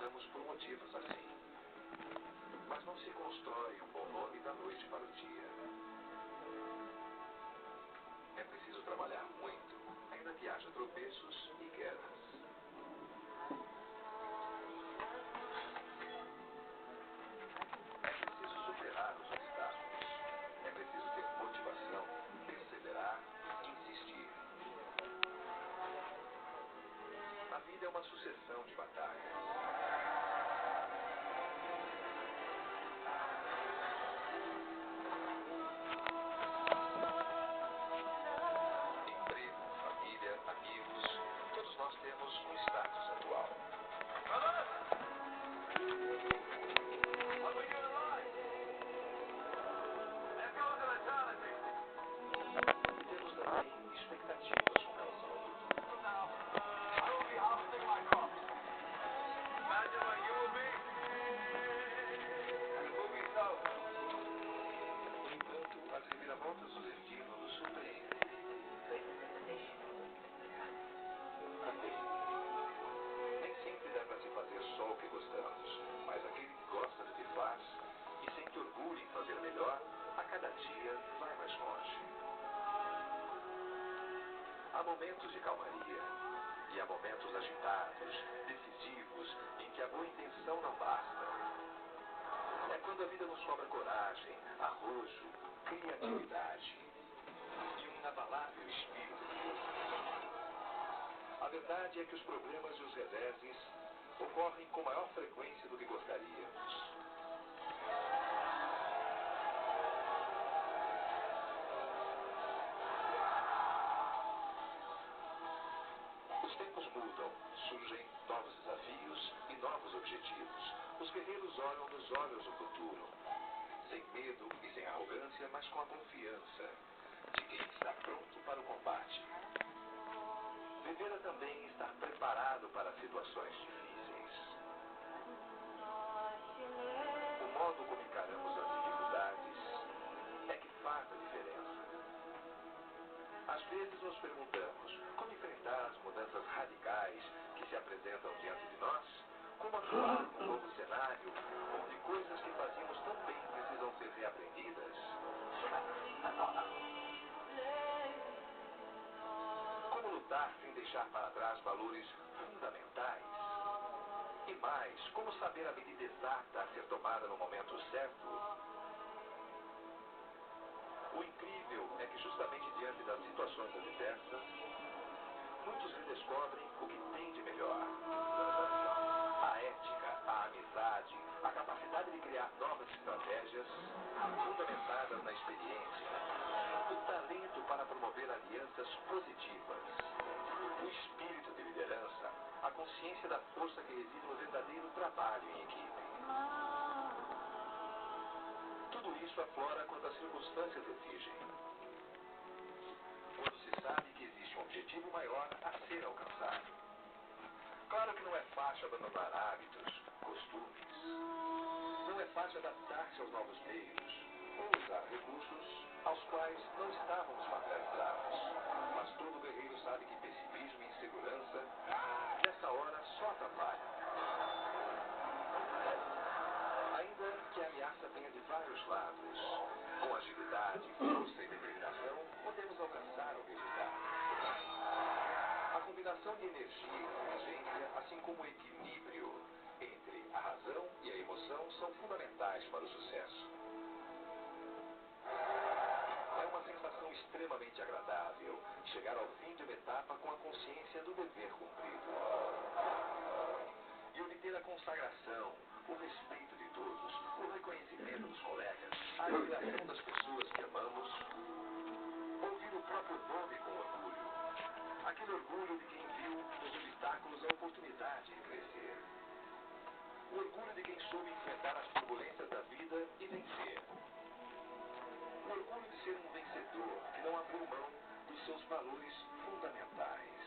passamos por motivos assim. Mas não se constrói um bom nome da noite para o dia. É preciso trabalhar muito, ainda que haja tropeços e quedas. É preciso superar os obstáculos. É preciso ter motivação, perseverar, insistir. A vida é uma sucessão de batalhas. Emprego, família, amigos, todos nós temos um status atual. E temos também expectativas com relação ao futuro. No entanto, as reviravoltas do destino nos surpreendem. Nem sempre dá para se fazer só o que gostamos, mas aquele que gosta do que faz e sente orgulho em fazer melhor, a cada dia vai mais longe. Há momentos de calmaria e há momentos agitados, decisivos, em que a boa intenção não basta. É quando a vida nos cobra coragem, arrojo, criatividade e um inabalável espírito de força. A verdade é que os problemas e os reveses ocorrem com maior frequência do que gostaríamos. Os tempos mudam, surgem novos desafios e novos objetivos. Os guerreiros olham nos olhos do futuro, sem medo e sem arrogância, mas com a confiança de quem está pronto para o combate. Viver é também estar preparado para situações difíceis. O modo como encaramos as dificuldades é que faz a diferença. Às vezes nos perguntamos como enfrentar as mudanças radicais que se apresentam diante de nós, como atuar num novo cenário onde coisas que fazíamos tão bem precisam ser reaprendidas. Como lutar sem deixar para trás valores fundamentais. E mais, como saber a medida exata a ser tomada no momento certo. O incrível é que justamente diante das situações adversas, muitos redescobrem o que tem de melhor. A ética, a amizade, a capacidade de criar novas estratégias, fundamentadas na experiência, o talento para promover alianças positivas, o espírito de liderança, a consciência da força que reside no verdadeiro trabalho em equipe. Tudo isso aflora quando as circunstâncias exigem. Quando se sabe que existe um objetivo maior a ser alcançado. Claro que não é fácil abandonar hábitos, costumes. Não é fácil adaptar-se aos novos meios ou usar recursos aos quais não estávamos familiarizados. Mas todo guerreiro sabe que pessimismo e insegurança, nessa hora, só atrapalham. Ainda que a ameaça venha de vários lados, com agilidade, força e determinação, podemos alcançar o resultado. A combinação de energia e inteligência, assim como o equilíbrio entre a razão e a emoção, são fundamentais para o sucesso. É uma sensação extremamente agradável chegar ao fim de uma etapa com a consciência do dever cumprido. E obter a consagração, o respeito de todos, o reconhecimento dos colegas, a admiração das pessoas que amamos, ouvir o próprio nome com orgulho. Aquele orgulho de quem viu nos obstáculos a oportunidade de crescer. O orgulho de quem soube enfrentar as turbulências da vida e vencer. O orgulho de ser um vencedor que não abriu mão dos seus valores fundamentais.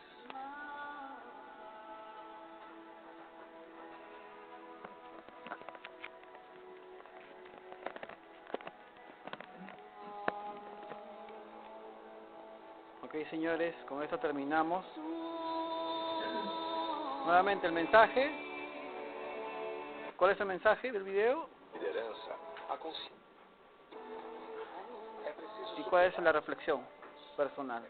Ok, señores, con esto terminamos. Nuevamente el mensaje. ¿Cuál es el mensaje del video? Liderança, a consciência. É preciso ¿Y cuál es la reflexión personal?